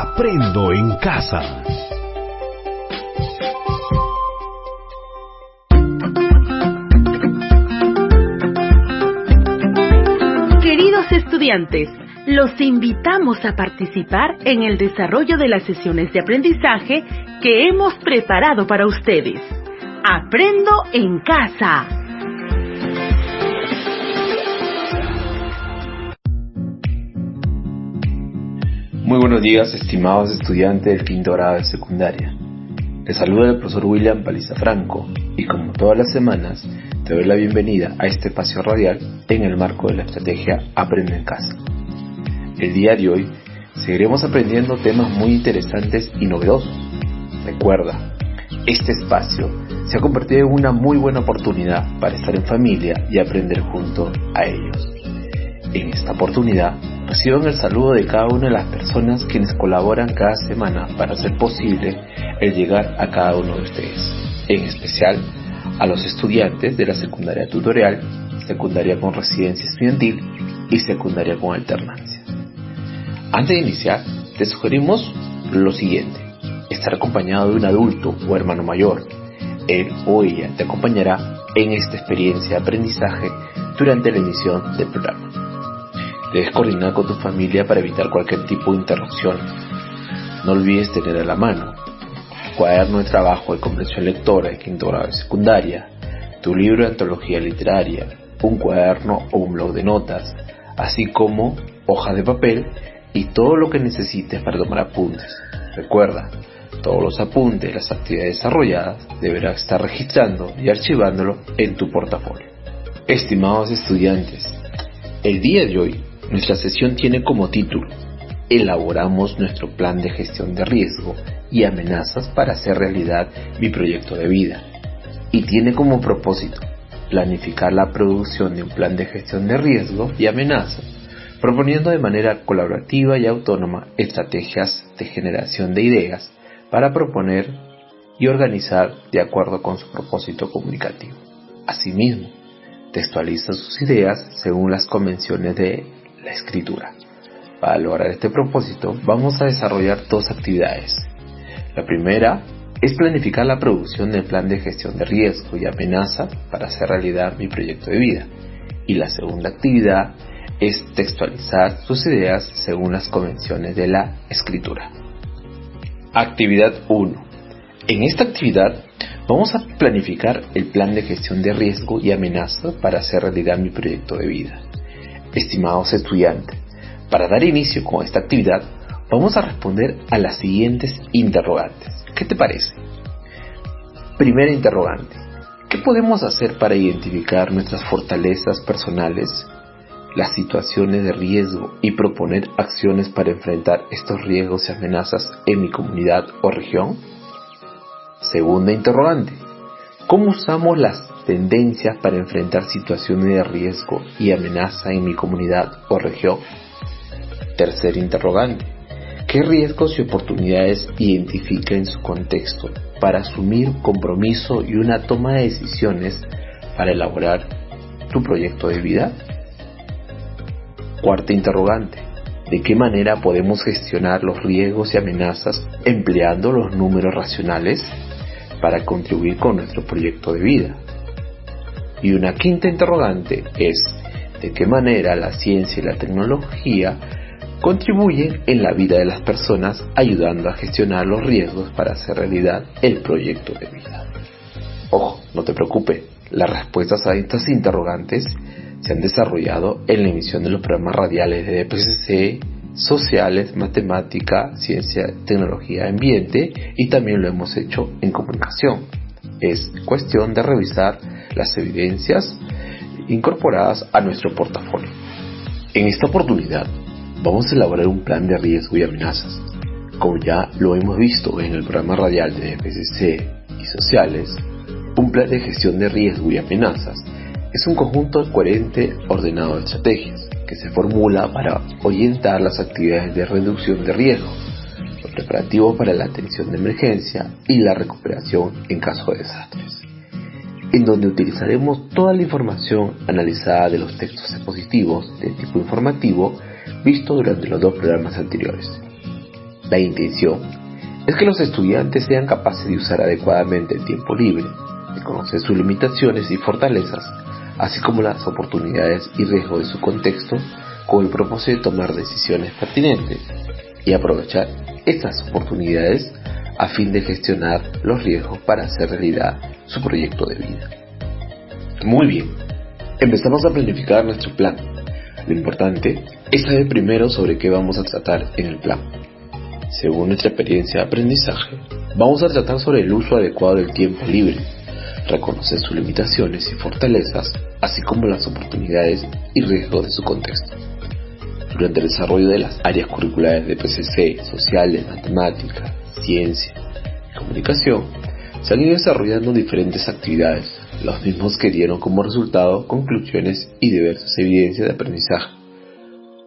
Aprendo en casa. Queridos estudiantes, los invitamos a participar en el desarrollo de las sesiones de aprendizaje que hemos preparado para ustedes. Aprendo en casa. Muy buenos días, estimados estudiantes del quinto grado de secundaria. Les saluda el profesor William Paliza Franco y como todas las semanas te doy la bienvenida a este espacio radial en el marco de la estrategia Aprende en Casa. El día de hoy seguiremos aprendiendo temas muy interesantes y novedosos. Recuerda, este espacio se ha convertido en una muy buena oportunidad para estar en familia y aprender junto a ellos. En esta oportunidad reciban el saludo de cada una de las personas quienes colaboran cada semana para hacer posible el llegar a cada uno de ustedes, en especial a los estudiantes de la secundaria tutorial, secundaria con residencia estudiantil y secundaria con alternancia. Antes de iniciar, te sugerimos lo siguiente: estar acompañado de un adulto o hermano mayor. Él o ella te acompañará en esta experiencia de aprendizaje durante la emisión del programa. Debes coordinar con tu familia para evitar cualquier tipo de interrupción. No olvides tener a la mano tu cuaderno de trabajo de comprensión lectora de quinto grado de secundaria, tu libro de antología literaria, un cuaderno o un bloc de notas, así como hojas de papel y todo lo que necesites para tomar apuntes. Recuerda, todos los apuntes de las actividades desarrolladas deberás estar registrando y archivándolo en tu portafolio. Estimados estudiantes, el día de hoy nuestra sesión tiene como título: Elaboramos nuestro plan de gestión de riesgo y amenazas para hacer realidad mi proyecto de vida. Y tiene como propósito planificar la producción de un plan de gestión de riesgo y amenazas, proponiendo de manera colaborativa y autónoma estrategias de generación de ideas para proponer y organizar de acuerdo con su propósito comunicativo. Asimismo, textualiza sus ideas según las convenciones de la escritura. Para lograr este propósito, vamos a desarrollar dos actividades. La primera es planificar la producción del plan de gestión de riesgo y amenaza para hacer realidad mi proyecto de vida. Y la segunda actividad es textualizar sus ideas según las convenciones de la escritura. Actividad 1. En esta actividad vamos a planificar el plan de gestión de riesgo y amenaza para hacer realidad mi proyecto de vida. Estimados estudiantes, para dar inicio con esta actividad vamos a responder a las siguientes interrogantes. ¿Qué te parece? Primera interrogante: ¿qué podemos hacer para identificar nuestras fortalezas personales, las situaciones de riesgo y proponer acciones para enfrentar estos riesgos y amenazas en mi comunidad o región? Segunda interrogante: ¿cómo usamos las tendencias para enfrentar situaciones de riesgo y amenaza en mi comunidad o región? Tercera interrogante: ¿qué riesgos y oportunidades identifica en su contexto para asumir compromiso y una toma de decisiones para elaborar tu proyecto de vida? Cuarta interrogante: ¿de qué manera podemos gestionar los riesgos y amenazas empleando los números racionales para contribuir con nuestro proyecto de vida? Y una quinta interrogante es: ¿de qué manera la ciencia y la tecnología contribuyen en la vida de las personas ayudando a gestionar los riesgos para hacer realidad el proyecto de vida? Ojo, no te preocupes, las respuestas a estas interrogantes se han desarrollado en la emisión de los programas radiales de DPCC, Sociales, Matemática, Ciencia, Tecnología, Ambiente, y también lo hemos hecho en Comunicación. Es cuestión de revisar las evidencias incorporadas a nuestro portafolio. En esta oportunidad vamos a elaborar un plan de riesgo y amenazas. Como ya lo hemos visto en el programa radial de DPCC y Sociales, un plan de gestión de riesgo y amenazas es un conjunto coherente ordenado de estrategias que se formula para orientar las actividades de reducción de riesgo, los preparativos para la atención de emergencia y la recuperación en caso de desastres, en donde utilizaremos toda la información analizada de los textos expositivos de tipo informativo visto durante los dos programas anteriores. La intención es que los estudiantes sean capaces de usar adecuadamente el tiempo libre, de conocer sus limitaciones y fortalezas, así como las oportunidades y riesgos de su contexto, con el propósito de tomar decisiones pertinentes y aprovechar estas oportunidades a fin de gestionar los riesgos para hacer realidad su proyecto de vida. Muy bien, empezamos a planificar nuestro plan. Lo importante es saber primero sobre qué vamos a tratar en el plan. Según nuestra experiencia de aprendizaje, vamos a tratar sobre el uso adecuado del tiempo libre, reconocer sus limitaciones y fortalezas, así como las oportunidades y riesgos de su contexto. Durante el desarrollo de las áreas curriculares de PCC, sociales, matemáticas, ciencia y comunicación, se han ido desarrollando diferentes actividades, los mismos que dieron como resultado conclusiones y diversas evidencias de aprendizaje.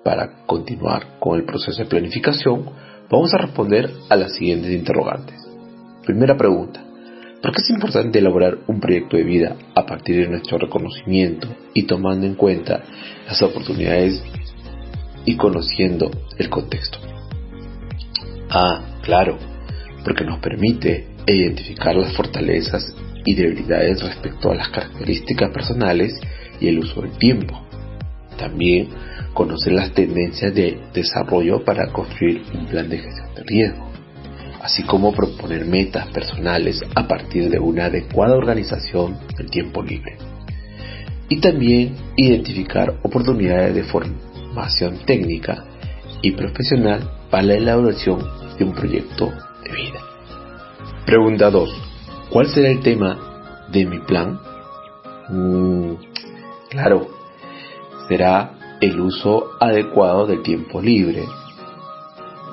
Para continuar con el proceso de planificación, vamos a responder a las siguientes interrogantes. Primera pregunta: ¿por qué es importante elaborar un proyecto de vida a partir de nuestro reconocimiento y tomando en cuenta las oportunidades y conociendo el contexto? Claro, porque nos permite identificar las fortalezas y debilidades respecto a las características personales y el uso del tiempo. También conocer las tendencias de desarrollo para construir un plan de gestión de riesgo, así como proponer metas personales a partir de una adecuada organización del tiempo libre. Y también identificar oportunidades de formación técnica y profesional para la elaboración de un proyecto de vida. Pregunta 2. ¿Cuál será el tema de mi plan? Claro, será el uso adecuado del tiempo libre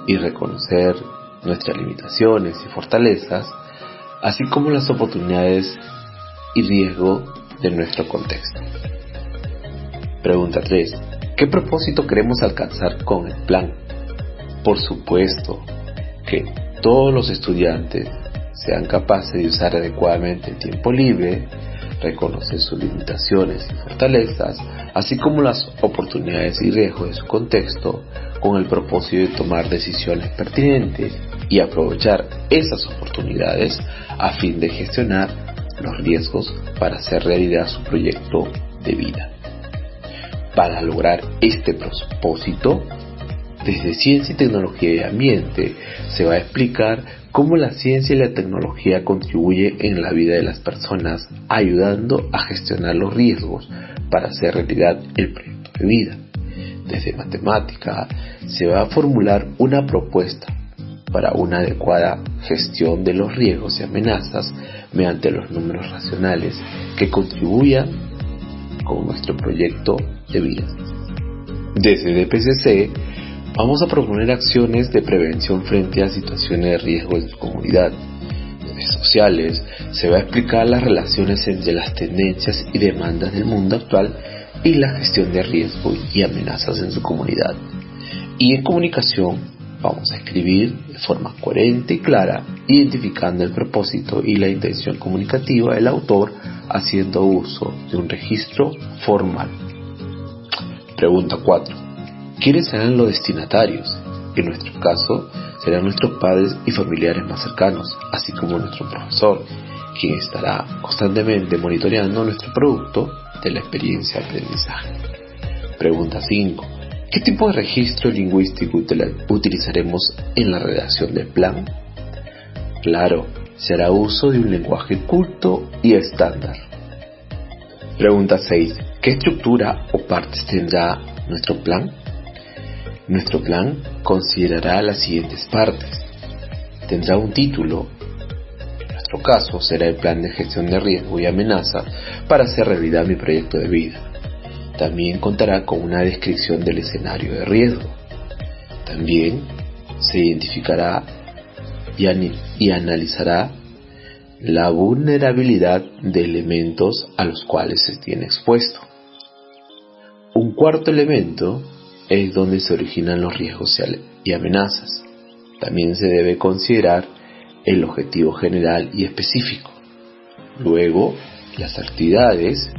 y reconocer nuestras limitaciones y fortalezas, así como las oportunidades y riesgos de nuestro contexto. Pregunta 3. ¿Qué propósito queremos alcanzar con el plan? Por supuesto que todos los estudiantes sean capaces de usar adecuadamente el tiempo libre, reconocer sus limitaciones y fortalezas, así como las oportunidades y riesgos de su contexto, con el propósito de tomar decisiones pertinentes y aprovechar esas oportunidades a fin de gestionar los riesgos para hacer realidad su proyecto de vida. Para lograr este propósito, desde Ciencia y Tecnología y Ambiente se va a explicar cómo la ciencia y la tecnología contribuyen en la vida de las personas, ayudando a gestionar los riesgos para hacer realidad el proyecto de vida. Desde matemática se va a formular una propuesta para una adecuada gestión de los riesgos y amenazas mediante los números racionales que contribuyan con nuestro proyecto de vida. Desde DPCC vamos a proponer acciones de prevención frente a situaciones de riesgo en su comunidad. Desde sociales se va a explicar las relaciones entre las tendencias y demandas del mundo actual y la gestión de riesgos y amenazas en su comunidad. Y en comunicación vamos a escribir de forma coherente y clara, identificando el propósito y la intención comunicativa del autor, haciendo uso de un registro formal. Pregunta 4. ¿Quiénes serán los destinatarios? En nuestro caso, serán nuestros padres y familiares más cercanos, así como nuestro profesor, quien estará constantemente monitoreando nuestro producto de la experiencia de aprendizaje. Pregunta 5. ¿Qué tipo de registro lingüístico utilizaremos en la redacción del plan? Claro, se hará uso de un lenguaje culto y estándar. Pregunta 6. ¿Qué estructura o partes tendrá nuestro plan? Nuestro plan considerará las siguientes partes. Tendrá un título. En nuestro caso será el plan de gestión de riesgo y amenaza para hacer realidad mi proyecto de vida. También contará con una descripción del escenario de riesgo. También se identificará y analizará la vulnerabilidad de elementos a los cuales se tiene expuesto. Un cuarto elemento es donde se originan los riesgos y amenazas. También se debe considerar el objetivo general y específico. Luego, las actividades,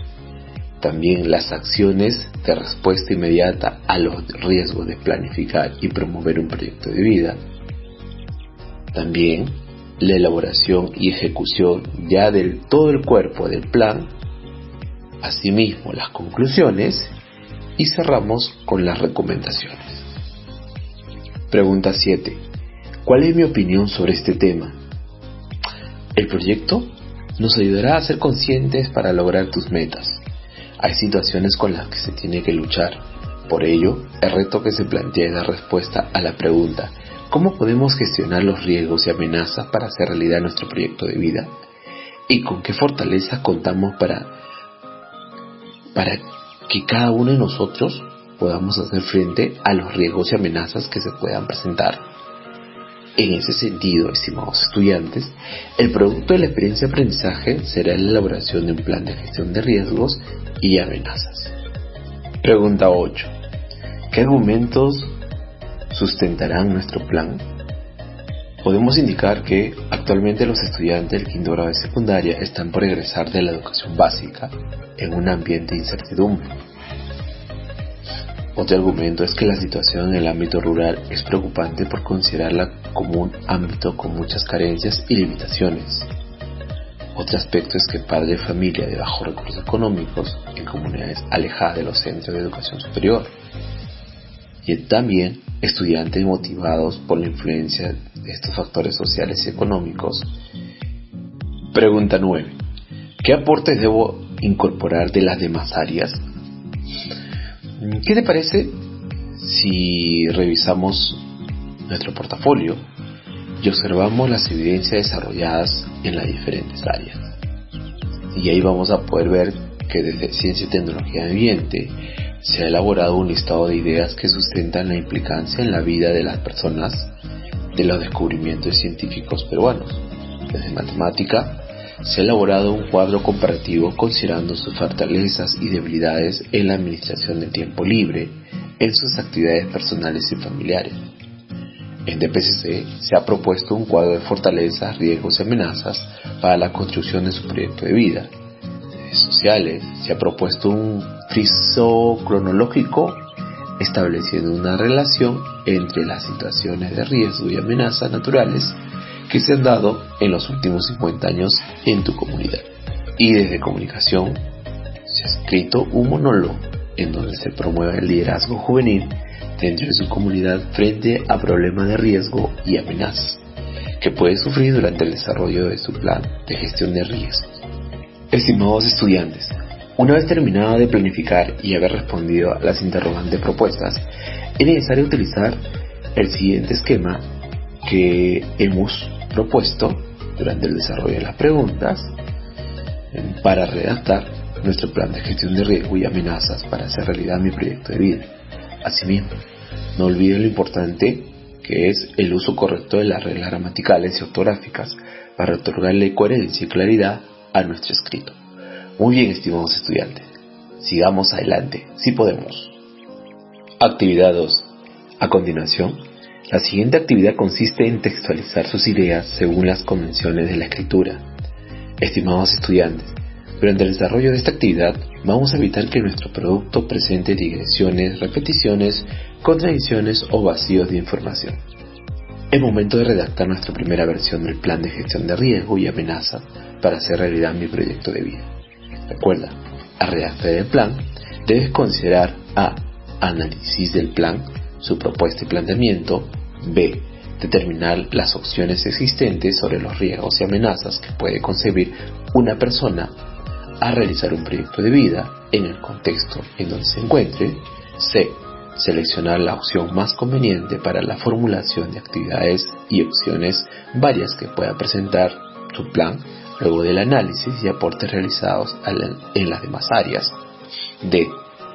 también las acciones de respuesta inmediata a los riesgos de planificar y promover un proyecto de vida. También la elaboración y ejecución ya del todo el cuerpo del plan, asimismo las conclusiones, y cerramos con las recomendaciones. Pregunta 7. ¿Cuál es mi opinión sobre este tema? El proyecto nos ayudará a ser conscientes para lograr tus metas. Hay situaciones con las que se tiene que luchar. Por ello, el reto que se plantea es dar respuesta a la pregunta: ¿cómo podemos gestionar los riesgos y amenazas para hacer realidad nuestro proyecto de vida? ¿Y con qué fortalezas contamos para que cada uno de nosotros podamos hacer frente a los riesgos y amenazas que se puedan presentar? En ese sentido, estimados estudiantes, el producto de la experiencia de aprendizaje será la elaboración de un plan de gestión de riesgos y amenazas. Pregunta 8. ¿Qué argumentos sustentarán nuestro plan? Podemos indicar que actualmente los estudiantes del quinto grado de secundaria están por egresar de la educación básica en un ambiente de incertidumbre. Otro argumento es que la situación en el ámbito rural es preocupante por considerarla como un ámbito con muchas carencias y limitaciones. Otro aspecto es que padres de familia de bajos recursos económicos en comunidades alejadas de los centros de educación superior. Y también estudiantes motivados por la influencia de estos factores sociales y económicos. Pregunta 9. ¿Qué aportes debo incorporar de las demás áreas? ¿Qué te parece si revisamos nuestro portafolio y observamos las evidencias desarrolladas en las diferentes áreas? Y ahí vamos a poder ver que desde Ciencia y Tecnología Ambiente se ha elaborado un listado de ideas que sustentan la implicancia en la vida de las personas de los descubrimientos científicos peruanos. Desde Matemática se ha elaborado un cuadro comparativo considerando sus fortalezas y debilidades en la administración del tiempo libre, en sus actividades personales y familiares. En DPCC se ha propuesto un cuadro de fortalezas, riesgos y amenazas para la construcción de su proyecto de vida. Desde Sociales se ha propuesto un friso cronológico estableciendo una relación entre las situaciones de riesgo y amenazas naturales que se han dado en los últimos 50 años en tu comunidad. Y desde Comunicación se ha escrito un monólogo en donde se promueve el liderazgo juvenil dentro de su comunidad frente a problemas de riesgo y amenazas que puede sufrir durante el desarrollo de su plan de gestión de riesgos. Estimados estudiantes, una vez terminado de planificar y haber respondido a las interrogantes propuestas, es necesario utilizar el siguiente esquema que hemos propuesto durante el desarrollo de las preguntas para redactar nuestro plan de gestión de riesgo y amenazas para hacer realidad mi proyecto de vida. Asimismo, no olviden lo importante que es el uso correcto de las reglas gramaticales y ortográficas para otorgarle coherencia y claridad a nuestro escrito. Muy bien, estimados estudiantes, sigamos adelante, si podemos. Actividad 2. A continuación, la siguiente actividad consiste en textualizar sus ideas según las convenciones de la escritura. Estimados estudiantes, durante el desarrollo de esta actividad vamos a evitar que nuestro producto presente digresiones, repeticiones, contradicciones o vacíos de información. Es momento de redactar nuestra primera versión del plan de gestión de riesgo y amenaza para hacer realidad mi proyecto de vida. Recuerda, al redactar el plan, debes considerar A. Análisis del plan, su propuesta y planteamiento. B. Determinar las opciones existentes sobre los riesgos y amenazas que puede concebir una persona a realizar un proyecto de vida en el contexto en donde se encuentre. C. Seleccionar la opción más conveniente para la formulación de actividades y opciones varias que pueda presentar tu plan luego del análisis y aportes realizados en las demás áreas. D.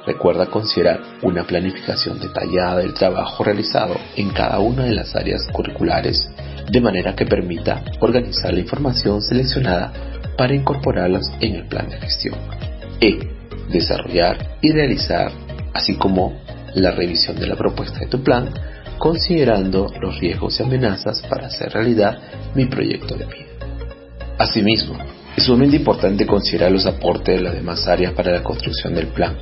Recuerda considerar una planificación detallada del trabajo realizado en cada una de las áreas curriculares, de manera que permita organizar la información seleccionada para incorporarlas en el plan de gestión. E. Desarrollar y realizar, así como la revisión de la propuesta de tu plan, considerando los riesgos y amenazas para hacer realidad mi proyecto de vida. Asimismo, es sumamente importante considerar los aportes de las demás áreas para la construcción del plan.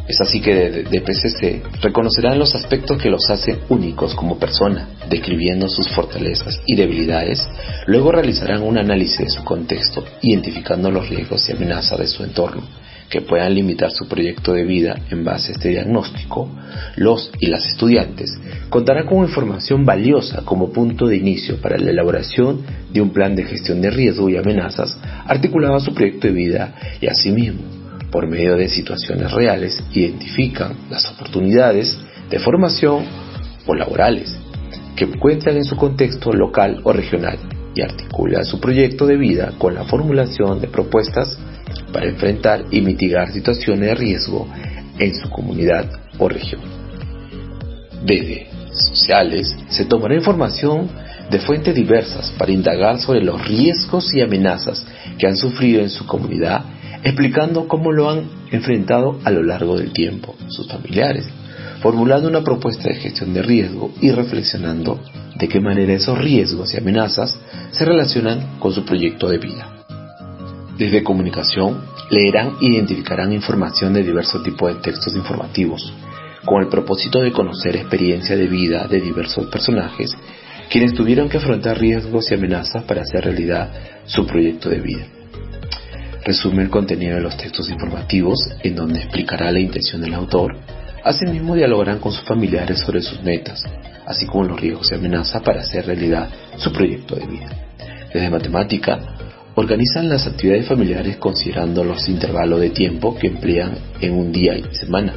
Es así que desde DPCC reconocerán los aspectos que los hacen únicos como persona, describiendo sus fortalezas y debilidades. Luego realizarán un análisis de su contexto, identificando los riesgos y amenazas de su entorno que puedan limitar su proyecto de vida. En base a este diagnóstico, los y las estudiantes contarán con información valiosa como punto de inicio para la elaboración de un plan de gestión de riesgo y amenazas articulado a su proyecto de vida, y asimismo, por medio de situaciones reales, identifican las oportunidades de formación o laborales que encuentran en su contexto local o regional y articulan su proyecto de vida con la formulación de propuestas para enfrentar y mitigar situaciones de riesgo en su comunidad o región. Desde sociales se tomará información de fuentes diversas para indagar sobre los riesgos y amenazas que han sufrido en su comunidad, explicando cómo lo han enfrentado a lo largo del tiempo sus familiares, formulando una propuesta de gestión de riesgo y reflexionando de qué manera esos riesgos y amenazas se relacionan con su proyecto de vida. Desde comunicación, leerán e identificarán información de diversos tipos de textos informativos, con el propósito de conocer experiencia de vida de diversos personajes, quienes tuvieron que afrontar riesgos y amenazas para hacer realidad su proyecto de vida. Resume el contenido de los textos informativos, en donde explicará la intención del autor. Asimismo, dialogarán con sus familiares sobre sus metas, así como los riesgos y amenazas para hacer realidad su proyecto de vida. Desde matemática, organizan las actividades familiares considerando los intervalos de tiempo que emplean en un día y semana,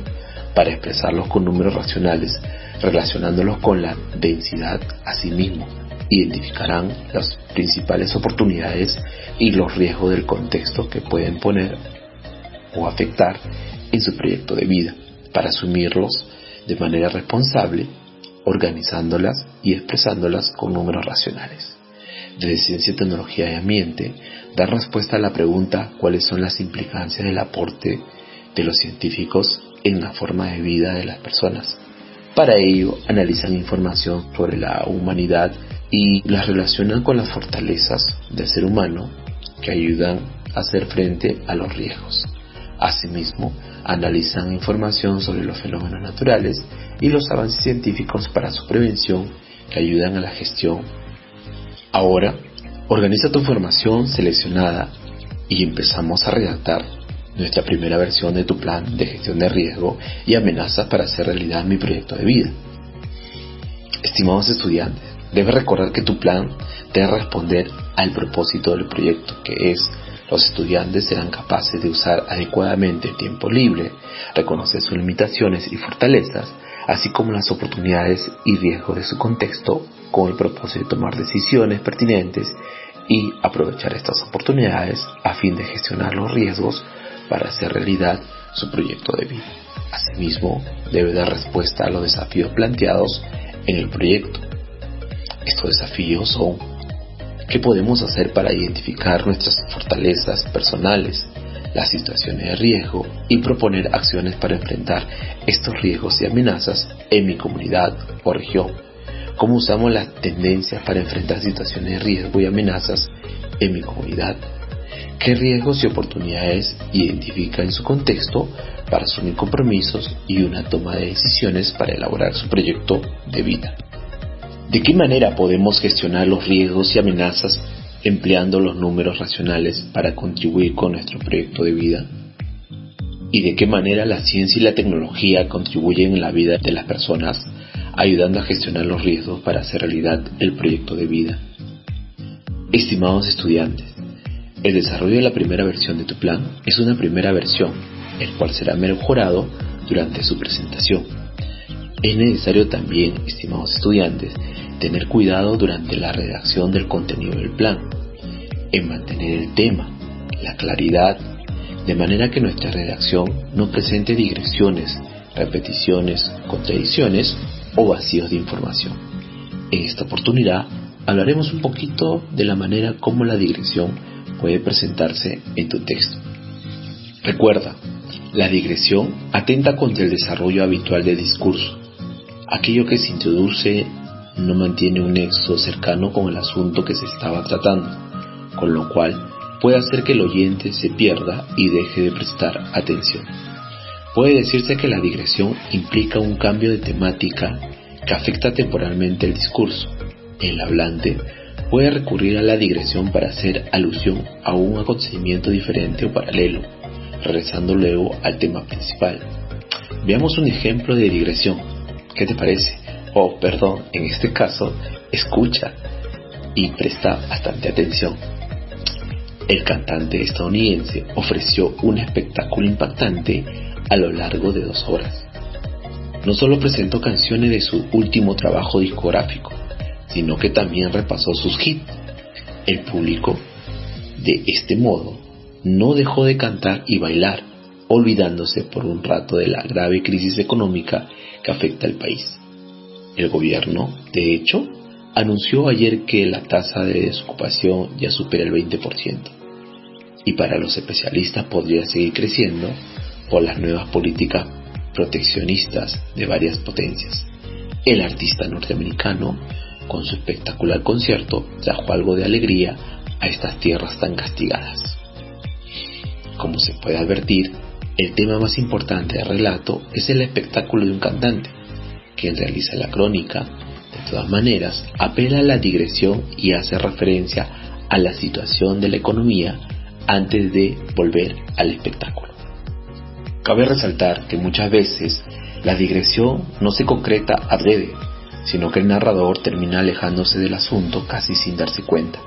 para expresarlos con números racionales, relacionándolos con la densidad. Asimismo, identificarán las principales oportunidades y los riesgos del contexto que pueden poner o afectar en su proyecto de vida, para asumirlos de manera responsable, organizándolas y expresándolas con números racionales. Desde Ciencia, Tecnología y Ambiente, da respuesta a la pregunta ¿cuáles son las implicancias del aporte de los científicos en la forma de vida de las personas? Para ello, analizan información sobre la humanidad y las relacionan con las fortalezas del ser humano que ayudan a hacer frente a los riesgos. Asimismo, analizan información sobre los fenómenos naturales y los avances científicos para su prevención que ayudan a la gestión. Ahora, organiza tu información seleccionada y empezamos a redactar nuestra primera versión de tu plan de gestión de riesgo y amenazas para hacer realidad mi proyecto de vida. Estimados estudiantes, debes recordar que tu plan debe responder al propósito del proyecto, que es: los estudiantes serán capaces de usar adecuadamente el tiempo libre, reconocer sus limitaciones y fortalezas, así como las oportunidades y riesgos de su contexto, con el propósito de tomar decisiones pertinentes y aprovechar estas oportunidades a fin de gestionar los riesgos para hacer realidad su proyecto de vida. Asimismo, debe dar respuesta a los desafíos planteados en el proyecto. Estos desafíos son: ¿qué podemos hacer para identificar nuestras fortalezas personales, las situaciones de riesgo y proponer acciones para enfrentar estos riesgos y amenazas en mi comunidad o región? ¿Cómo usamos las tendencias para enfrentar situaciones de riesgo y amenazas en mi comunidad? ¿Qué riesgos y oportunidades identifica en su contexto para asumir compromisos y una toma de decisiones para elaborar su proyecto de vida? ¿De qué manera podemos gestionar los riesgos y amenazas empleando los números racionales para contribuir con nuestro proyecto de vida? ¿Y de qué manera la ciencia y la tecnología contribuyen en la vida de las personas, ayudando a gestionar los riesgos para hacer realidad el proyecto de vida? Estimados estudiantes, el desarrollo de la primera versión de tu plan es una primera versión, el cual será mejorado durante su presentación. Es necesario también, estimados estudiantes, tener cuidado durante la redacción del contenido del plan, en mantener el tema, la claridad, de manera que nuestra redacción no presente digresiones, repeticiones, contradicciones o vacíos de información. En esta oportunidad hablaremos un poquito de la manera como la digresión puede presentarse en tu texto. Recuerda, la digresión atenta contra el desarrollo habitual del discurso. Aquello que se introduce no mantiene un nexo cercano con el asunto que se estaba tratando, con lo cual puede hacer que el oyente se pierda y deje de prestar atención. Puede decirse que la digresión implica un cambio de temática que afecta temporalmente el discurso. El hablante puede recurrir a la digresión para hacer alusión a un acontecimiento diferente o paralelo, regresando luego al tema principal. Veamos un ejemplo de digresión. ¿Qué te parece? En este caso, escucha y presta bastante atención. El cantante estadounidense ofreció un espectáculo impactante a lo largo de 2 horas. No solo presentó canciones de su último trabajo discográfico, sino que también repasó sus hits. El público, de este modo, no dejó de cantar y bailar, olvidándose por un rato de la grave crisis económica que afecta al país. El gobierno, de hecho, anunció ayer que la tasa de desocupación ya supera el 20%, y para los especialistas podría seguir creciendo por las nuevas políticas proteccionistas de varias potencias. El artista norteamericano, con su espectacular concierto, trajo algo de alegría a estas tierras tan castigadas. Como se puede advertir, el tema más importante del relato es el espectáculo de un cantante. Quien realiza la crónica, de todas maneras, apela a la digresión y hace referencia a la situación de la economía antes de volver al espectáculo. Cabe resaltar que muchas veces la digresión no se concreta adrede, sino que el narrador termina alejándose del asunto casi sin darse cuenta.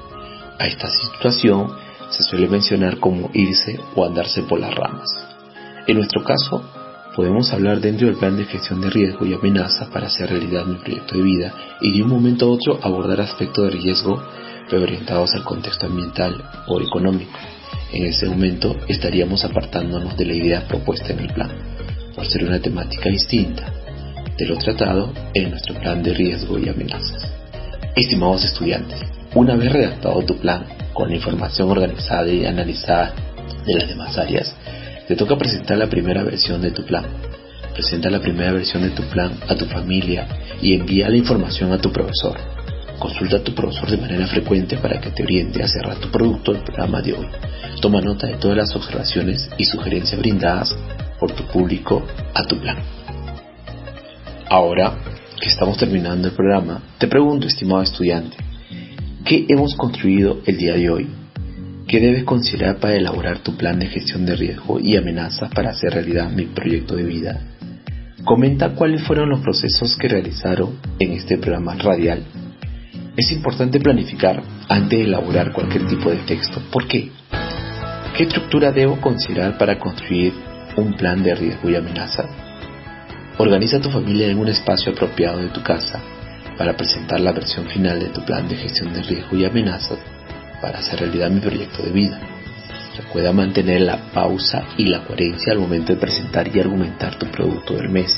A esta situación se suele mencionar como irse o andarse por las ramas. En nuestro caso, podemos hablar dentro del plan de gestión de riesgo y amenaza para hacer realidad mi proyecto de vida y de un momento a otro abordar aspectos de riesgo reorientados al contexto ambiental o económico. En ese momento estaríamos apartándonos de la idea propuesta en el plan, por ser una temática distinta de lo tratado en nuestro plan de riesgo y amenazas. Estimados estudiantes, una vez redactado tu plan con la información organizada y analizada de las demás áreas, te toca presentar la primera versión de tu plan. Presenta la primera versión de tu plan a tu familia y envía la información a tu profesor. Consulta a tu profesor de manera frecuente para que te oriente a cerrar tu producto del programa de hoy. Toma nota de todas las observaciones y sugerencias brindadas por tu público a tu plan. Ahora que estamos terminando el programa, te pregunto, estimado estudiante, ¿qué hemos construido el día de hoy? ¿Qué debes considerar para elaborar tu plan de gestión de riesgo y amenazas para hacer realidad mi proyecto de vida? Comenta cuáles fueron los procesos que realizaron en este programa radial. Es importante planificar antes de elaborar cualquier tipo de texto. ¿Por qué? ¿Qué estructura debo considerar para construir un plan de riesgo y amenaza? Organiza a tu familia en un espacio apropiado de tu casa para presentar la versión final de tu plan de gestión de riesgo y amenazas para hacer realidad mi proyecto de vida. Recuerda mantener la pausa y la coherencia al momento de presentar y argumentar tu producto del mes.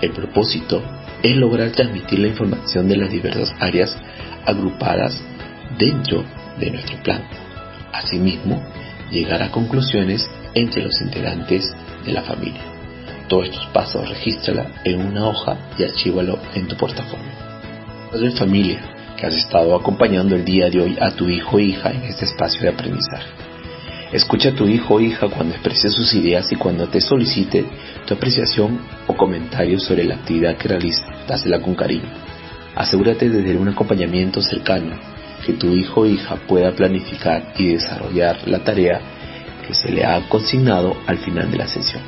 El propósito es lograr transmitir la información de las diversas áreas agrupadas dentro de nuestro plan. Asimismo, llegar a conclusiones entre los integrantes de la familia. Todos estos pasos regístrala en una hoja y archívalo en tu portafolio. Padre de familia que has estado acompañando el día de hoy a tu hijo o hija en este espacio de aprendizaje. Escucha a tu hijo o hija cuando exprese sus ideas y cuando te solicite tu apreciación o comentario sobre la actividad que realiza. Dásela con cariño. Asegúrate de tener un acompañamiento cercano, que tu hijo o hija pueda planificar y desarrollar la tarea que se le ha consignado al final de la sesión.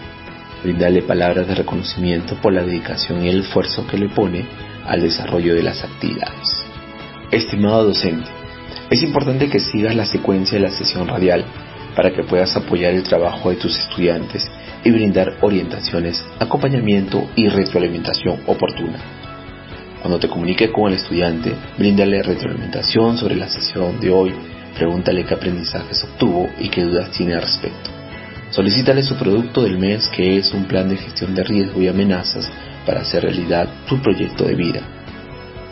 Bríndale palabras de reconocimiento por la dedicación y el esfuerzo que le pone al desarrollo de las actividades. Estimado docente, es importante que sigas la secuencia de la sesión radial para que puedas apoyar el trabajo de tus estudiantes y brindar orientaciones, acompañamiento y retroalimentación oportuna. Cuando te comuniques con el estudiante, bríndale retroalimentación sobre la sesión de hoy, pregúntale qué aprendizajes obtuvo y qué dudas tiene al respecto. Solicítale su producto del mes, que es un plan de gestión de riesgo y amenazas para hacer realidad tu proyecto de vida.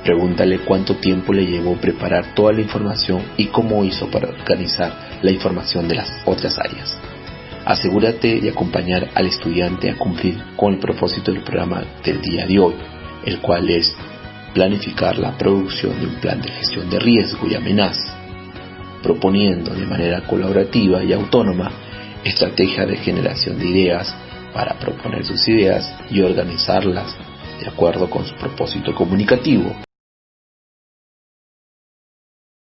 Pregúntale cuánto tiempo le llevó preparar toda la información y cómo hizo para organizar la información de las otras áreas. Asegúrate de acompañar al estudiante a cumplir con el propósito del programa del día de hoy, el cual es planificar la producción de un plan de gestión de riesgo y amenazas, proponiendo de manera colaborativa y autónoma estrategias de generación de ideas para proponer sus ideas y organizarlas de acuerdo con su propósito comunicativo.